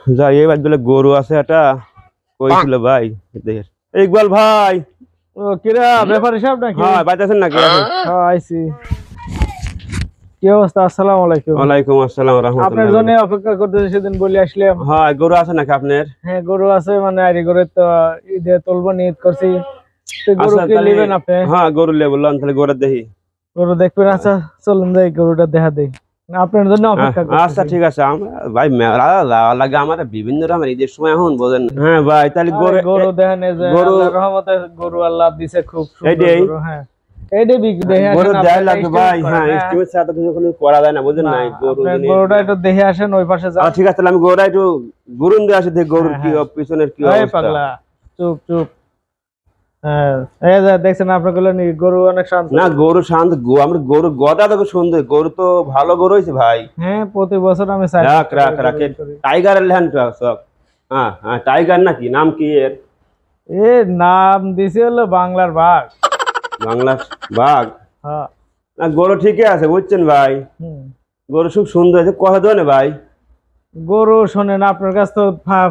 যাই এবার বলে গরু আছে একটা কইছিল ভাই দেখেন ইকবাল ভাই। ও কিরা ব্যাপারী সাহেব নাকি? হ্যাঁ বাইতেছেন নাকি? হ্যাঁ আইছি। কি অবস্থা? আসসালামু আলাইকুম। ওয়ালাইকুম আসসালাম রাহমাতুল্লাহ। আপনার জন্য অপেক্ষা করতেছি, সেদিন বলে আসলাম। হ্যাঁ গরু আছে নাকি আপনার? হ্যাঁ গরু আছে, মানে আইরি গরু তো ঈদে তুলবো নিয়ত করছি। তো গরু কি নেবেন আপনি? হ্যাঁ গরু লে বললাম, তাহলে গরু দেখি। গরু দেখবেন? আচ্ছা চলুন যাই গরুটা দেখা দেই, আপনার জন্য অপেক্ষা করতেছি। আচ্ছা ঠিক আছে। আমরা ভাই মেলা লাগে আমাদের বিভিন্ন রকমের ঈদের সময় এখন বোঝেন। হ্যাঁ ভাই তাহলে গরু দেখেন, এই যে আল্লাহর রহমতে গরু আল্লাহ দিছে খুব সুন্দর গরু। হ্যাঁ এইটা বিক্রি দেখে গরু দেয় লাগে ভাই। হ্যাঁ এস্টিমেট ছাড়া তো কিছু করা যায় না, বুঝেন না? গরুটা একটু দেখে আসেন, ওই পাশে যান। ঠিক আছে তাহলে আমি গরুটা একটু ঘুরুন দিয়ে আসি, দেখ গরুর কি পিছনের কি অবস্থা। পাগলা চুপ চুপ। হ্যাঁ এই যে দেখছেন আপনার গরু অনেক শান্ত। না গরু শান্ত, আমরা গরু গদা তো সুন্দর, গরু তো ভালো গরু হয়েছে ভাই। হ্যাঁ প্রতি বছর আমি চাই রাখ রাখ রাখে টাইগারের লেহান সব। হ্যাঁ হ্যাঁ টাইগার নাকি নাম কি এর? এর নাম দিছে হলো বাংলার বাঘ। বাংলার বাঘ? হ্যাঁ না গরু ঠিকই আছে বুঝছেন ভাই, গরু খুব সুন্দর আছে। কথা দেন ভাই। গরু শোনেন, আপনার কাছে তো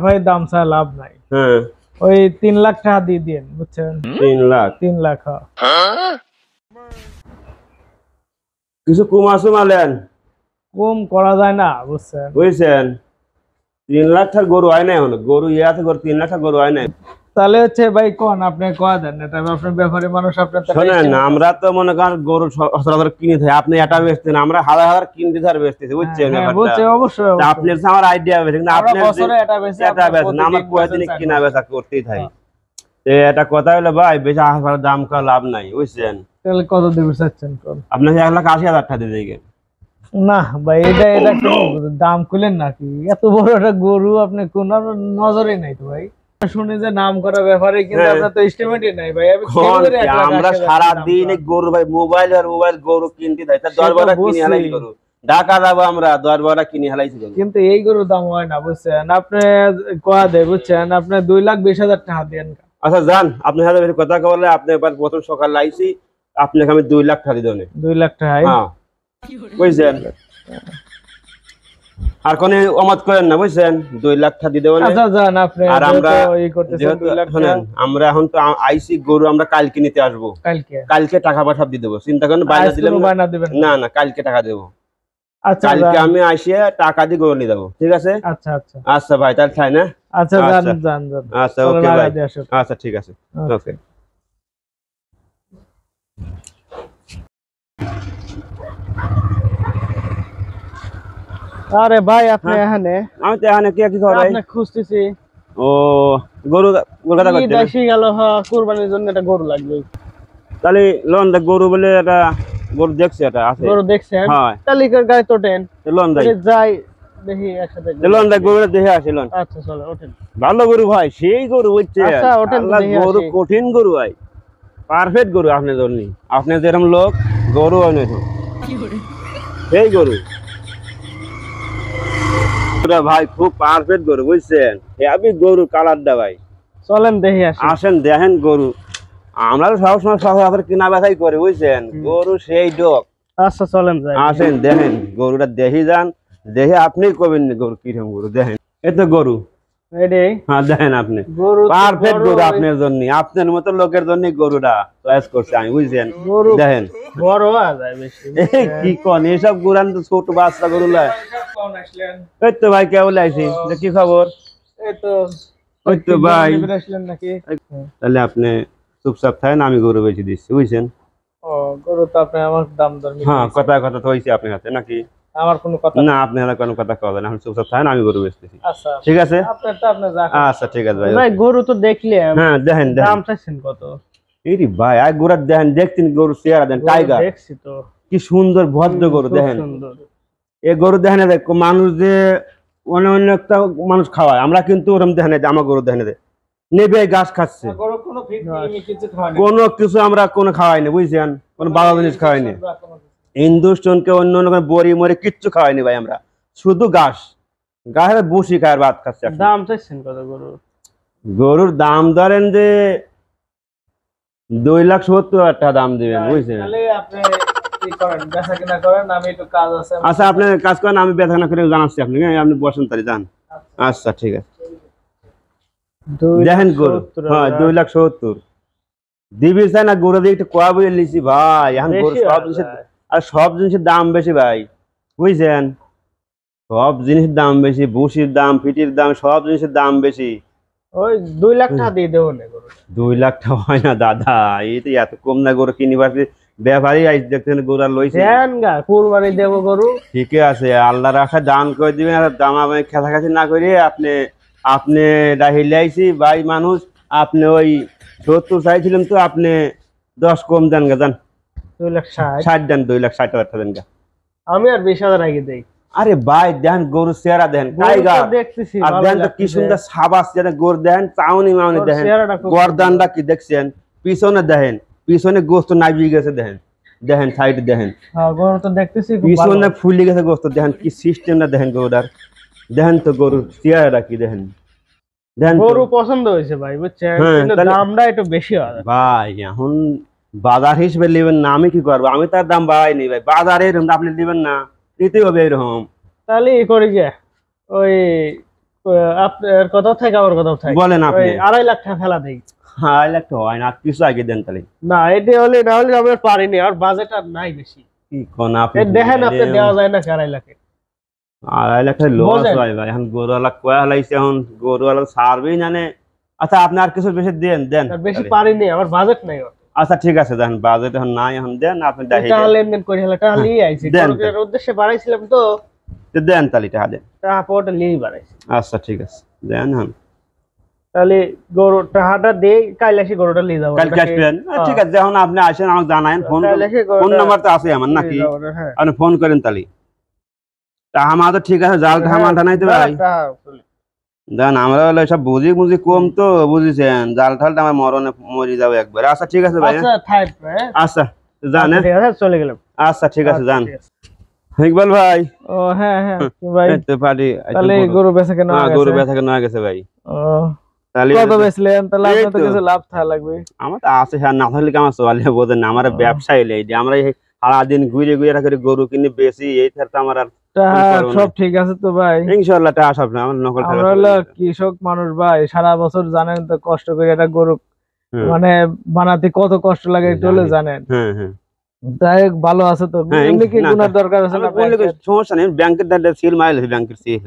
ভাই দাম চাই লাভ নাই। হ্যাঁ ওই 3 লাখ টাকা দিয়ে দিন, বুঝছেন? 3 লাখ? 3 লাখ কিছু কুমাসুমালেন কম করা যায় না, বুঝছেন? বুঝছেন 3 লাখ টাকার গরু হয় না, হলো গরু ইয়ে আছে, গরু 3 লাখ টাকার গরু হয় না। তাহলে হচ্ছে ভাই কোন আপনি কয়া দেন, এটা আপনার ব্যাপারে মানুষ আপনার। শোনেন আমরা তো মনে করেন গরু সচরাচর কিনে থাকি, আপনি এটা বেচতেন, আমরা হাজার হাজার কিনতে ধর বেচতেছি, বুঝছেন? অবশ্যই আপনার আমার আইডিয়া বেশি, কিন্তু আপনি এটা বেচেন, আমার কয়েকদিন কিনা বেচা করতেই থাকি। এটা কথা হলো ভাই, বেশি আসার দাম করা লাভ নাই, বুঝছেন? তাহলে কত দিবে চাচ্ছেন? আপনাকে 1,80,000 টাকা দিয়ে দিবেন। না ভাই এটা এটা দাম কইলেন নাকি? এত বড় একটা গরু আপনি কোন নজরে নাই তো ভাই। শুনে যে নাম করা ব্যাপারে, কিন্তু আপনার তো এস্টিমেটই নাই ভাই। আমরা সারা দিন গরু ভাই মোবাইল আর মোবাইল গরু কিনতে দেয়, তার দরবারে কিনে হালাই গরু ঢাকা যাবো আমরা, দরবারে কিনে হালাইছি গরু। কিন্তু এই গরুর দাম হয় না, বুঝছেন? আপনি কয়া দেয়, বুঝছেন? আপনি 2,20,000 টাকা দেন। আচ্ছা যান, আপনার সাথে কথা বললে আপনি এবার প্রথম সকালে আইছি, আপনাকে আমি 2 লাখ টাকা দিয়ে 2 লাখ টাকা? হ্যাঁ বুঝছেন? আর কোন অমত করেন না, বুঝছেন? 2 লাখ টাকা দিয়ে দেবেন। আচ্ছা যান আপনি। আর আমরা এই করতেছেন 2 লাখ টাকা। আমরা এখন তো আইছি গরু, আমরা কালকে নিতে আসবো। কালকে টাকা পয়সা দিয়ে দেবো, চিন্তা করেন। বাইনা দিলেন না? না কালকে টাকা দেবো। আচ্ছা কালকে আমি আসিয়ে টাকা দিয়ে গরু নিয়ে যাবো, ঠিক আছে? আচ্ছা আচ্ছা আচ্ছা ভাই তাহলে তাই না? আচ্ছা যান যান যান। আচ্ছা ওকে ভাই, আচ্ছা ঠিক আছে ওকে। আরে ভাই আপনি এখানে? আমি তো এখানে কি খবর ভাই? আপনাকে খুঁজতেছি। ও গরু কলকাতা করতে বেশি গেল। হ্যাঁ কুরবানির জন্য একটা গরু লাগবে। তাহলে লোন দেখ গরু বলে একটা গরু দেখছি, এটা আছে গরু দেখছেন? হ্যাঁ তালিকার গায়ে তোটেন। লোন দেখ যাই দেখি একসাথে। লোন দেখ গরু দেখে আসি লোন। আচ্ছা চলো ওঠেন। ভালো গরু ভাই, সেই গরু বুঝছে। আচ্ছা ওঠেন দেখি। গরু কঠিন গরু ভাই, পারফেক্ট গরু আপনার জন্য। আপনি যেরকম লোক গরু হয় না সেই গরু ভাই, খুব পারফেক্ট গরু, বুঝছেন? হেভি গরু কালারটা ভাই। চলেন দেখি আসেন দেখেন গরু। আমরা তো সবসময় সহজে কিনা বেচাই করি, বুঝছেন? গরু সেই ডক। আচ্ছা চলেন যাই। আসেন দেখেন গরুটা দেখি যান, দেখে আপনি কবেন গরু কিরকম গরু। দেখেন এই তো গরু, হ্যাঁ দেখেন আপনি পারফেক্ট গরু আপনার জন্য, আপনার মতো লোকের জন্য গরুটা চয়েস করছে আমি, বুঝছেন? দেখেন বড় যায় বেশি। কি কোন এসব গুরান তো ছোট বাচ্চা গরু লয়। এই তো ভাই কেবল আইছি, কি খবর? এই তো ওই তো ভাই। নাকি? তাহলে আপনি চুপচাপ থাকেন, আমি গরু বেচে দিচ্ছি, বুঝছেন? ও গরু তো আপনি আমার দাম দর। হ্যাঁ কথা কথা তো হয়েছে আপনার হাতে নাকি? আমার কোনো কথা না, আপনি কোনো কথা কবেন না, চুপচাপ থাকেন, আমি গরু বেচতেছি। আচ্ছা ঠিক আছে আচ্ছা ঠিক আছে ভাই। গরু তো দেখলে হ্যাঁ দেখেন দাম চাইছেন কত? এই ভাই আর গরু দেখেন, দেখছেন গরু চেহারা দেন, টাইগার দেখছি তো, কি সুন্দর ভদ্র গরু। দেখেন এই গরু দেখেন, মানুষ যে অন্য অন্য একটা মানুষ খাওয়ায়, আমরা কিন্তু ওরকম দেখেন আমার গরু দেখেন নেবে ঘাস খাচ্ছে, কোনো কিছু আমরা কোনো খাওয়াইনি, বুঝছেন? কোনো বাবা জিনিস খাওয়াইনি, হিন্দুস্তানকে অন্য অন্য বড়ি মরি কিচ্ছু খাওয়াইনি ভাই। আমরা শুধু ঘাস ঘাসের বসি খায় ভাত খাচ্ছে। দাম চাইছেন কত গরুর? গরুর দাম ধরেন যে 2,70,000 টাকা দাম দিবেন, বুঝছেন? আচ্ছা আপনি কাজ করেন, আমি বেচা কেনা করে জানাচ্ছি। আপনি বসেন তাহলে যান। আচ্ছা ঠিক আছে দেখেন গরু, হ্যাঁ 2,70,000 দিবি চাই না গরু দিয়ে একটু কোয়া বলে লিছি ভাই। এখন গরু সব জিনিসের আর সব জিনিসের দাম বেশি ভাই, বুঝছেন? সব জিনিসের দাম বেশি, ভুসির দাম, ফিটির দাম, সব জিনিসের দাম বেশি। ওই 2 লাখ টাকা দিয়ে দেবো না গরু। 2 লাখ টাকা হয় না দাদা, এই তো এত কম না গরু কিনিবার। ব্যাপারী আইস দেখতেন গরু আর লইছে দেন গা কুরবানি দেবো গরু। ঠিকই আছে, আল্লাহ রাখা দান করে দিবেন। আর দাম আমি খেসাখাসি না করে আপনি আপনি ডাহিলে আইছি ভাই মানুষ, আপনি ওই 70 চাইছিলেন তো আপনি 10 কম দেন গা, যান 2,60,000 দেন, 2,60,000 দেন গা। আমি আর 20,000 আগে দেই। আরে ভাই দেন গরু চেহারা দেন টাইগার, দেখতেছি আর দেন তো কি সুন্দর সাবাস দেন গরু, দেন চাউনি মাউনি দেখেন, গরদানটা কি দেখছেন, পিছনে দেখেন, পিছনে গোস্ত নাইবি গেছে দেখেন, দেখেন সাইড দেখেন, হ্যাঁ গরু তো দেখতেছি খুব ভালো। পিছনে ফুলি গেছে গোস্ত দেখেন, কি সিস্টেমটা দেখেন গরুটার, দেখেন তো গরু চেহারাটা কি দেখেন, দেখেন গরু পছন্দ হয়েছে ভাই, বুঝছেন? কিন্তু দামটা একটু বেশি হয় ভাই। এখন বাজার হিসেবে নেবেন না, আমি কি করবো, আমি তার দাম বাড়াইনি ভাই, বাজারে এরকম আপনি নেবেন না, নিতে হবে এরকম। তাহলে ই করি গে, ওই আপনার কোথাও থেকে আমার কোথাও থেকে বলেন আপনি। 2.5 লাখ টাকা ফেলা দেই। 2.5 লাখ তো হয় না, আর কিছু আগে দেন তাহলে। না এটা হলে না হলে আমরা পারিনি, আর বাজেট আর নাই বেশি। কি কোন আপনি দেখেন আপনি দেওয়া যায় না 2.5 লাখে। 2.5 লাখ লস হয় ভাই, এখন গরুওয়ালা কয়া হলাইছে, এখন গরুওয়ালা সারবেই জানে। আচ্ছা আপনি আর কিছু বেশি দেন দেন, বেশি পারিনি, আমার বাজেট নাই। আচ্ছা ঠিক আছে দেন, বাজেট এখন নাই, এখন দেন আপনি ডাহি টাকা লেনদেন করে হলে টাকা নিয়ে আইছি, গরুর উদ্দেশ্যে বাড়াইছিলাম তো দেন তাহলে টাকা দেন। টাকা পড়টা নিয়েই বাড়াইছি। আচ্ছা ঠিক আছে দেন। হ্যাঁ তাহলে গরু টাকাটা দেই, কাল এসে গরুটা নিয়ে যাবো। কালকে আসবেন? ঠিক আছে, যখন আপনি আসেন আমাকে জানায়েন, ফোন নাম্বার তো আছে আমার নাকি, আপনি ফোন করেন তাহলে। তা আমার তো ঠিক আছে, জাল ঠামাটা নাই তো ভাই, দেন আমরা হলো সব বুঝি কম তো, বুঝেছেন, জাল ঠালটা আমার মরণে মরি যাবে একবার। আচ্ছা ঠিক আছে ভাই, আচ্ছা যান, চলে গেলাম। আচ্ছা ঠিক আছে যান। ইকবাল ভাই। ও হ্যাঁ হ্যাঁ ভাই, তো পার্টি তাহলে গরু বেচা কেন? গরু বেচা কেন গেছে ভাই? ও তাহলে কত বেচলেন? তাহলে আপনার তো কিছু লাভ থাকা লাগবে। আমার তো আছে, হ্যাঁ না থাকলে আমার চলে বোঝেন না, আমার ব্যবসা এলে আমরা সারাদিন ঘুরে ঘুরে করে গরু কিনে বেশি, এই তো আমার আর সব ঠিক আছে তো ভাই? ইনশাআল্লাহ টা সব না, আমার নকল টাকা। আমরা হলো কৃষক মানুষ ভাই, সারা বছর জানেন তো কষ্ট করে একটা গরু মানে বানাতে কত কষ্ট লাগে একটু হলে জানেন। হ্যাঁ হ্যাঁ তাই ভালো আছে তো, এমনি কি গুনার দরকার আছে না? সমস্যা নেই, ব্যাংকের দাঁড়ে সিল মাইল আছে, ব্যাংকের সিল,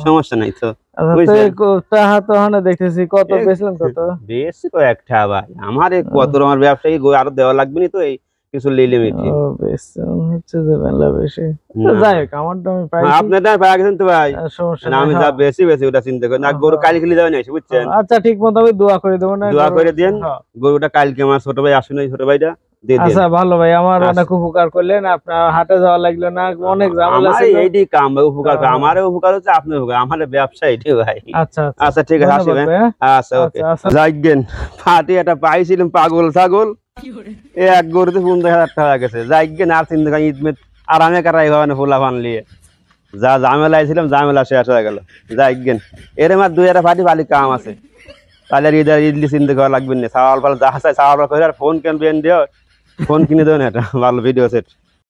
সমস্যা নাই তো। তাহা তো হনে দেখতেছি কত বেচলেন? কত বেশি তো একটা ভাই, আমার কত আমার ব্যবসায়ী আরো দেওয়া লাগবে না তো, এই কিছু লিলে মিটি ও বেশি হচ্ছে যে বেলা বেশি। যাই হোক আমার দাম পাইছি, আপনার দাম পাওয়া গেছেন তো ভাই, সমস্যা না আমি যা বেশি ওটা চিন্তা করি না, গরু কাল খেলে যাবে না, বুঝছেন? আচ্ছা ঠিক মতো আমি দোয়া করে দেবো না, দোয়া করে দেন। গরুটা কালকে আমার ছোট ভাই আসুন, ছোট ভাইটা দিয়ে দেন। আচ্ছা ভালো ভাই, আমার অনেক উপকার করলেন, আপনার হাটে যাওয়া লাগলো না, অনেক ঝামেলা ছিল। এইটি কাম ভাই, উপকার আমারও উপকার হচ্ছে, আপনার উপকার, আমার ব্যবসা এটি ভাই। আচ্ছা আচ্ছা ঠিক আছে, আসবেন। আচ্ছা ওকে যাইগেন। ফাটি একটা পাইছিলাম পাগল ছাগল, এক গরুতে 50,000 টাকা গেছে, যাইগেন। আর চিন্তা করি ঈদ মেদ আরামে কাটাই হবে না, ফুলা ফান লিয়ে যা ঝামেলা ছিলাম, ঝামেলা শেষ হয়ে গেল। যাইগেন এর আমার 2 ফাটি ভালো কাম আছে, তাহলে ঈদের ইডলি চিন্তা করা লাগবে না, চাওয়াল পাল যা চাই চাওয়াল করে, আর ফোন কেন বেন দিও, ফোন কিনে দেবেন, এটা ভালো ভিডিও সেট।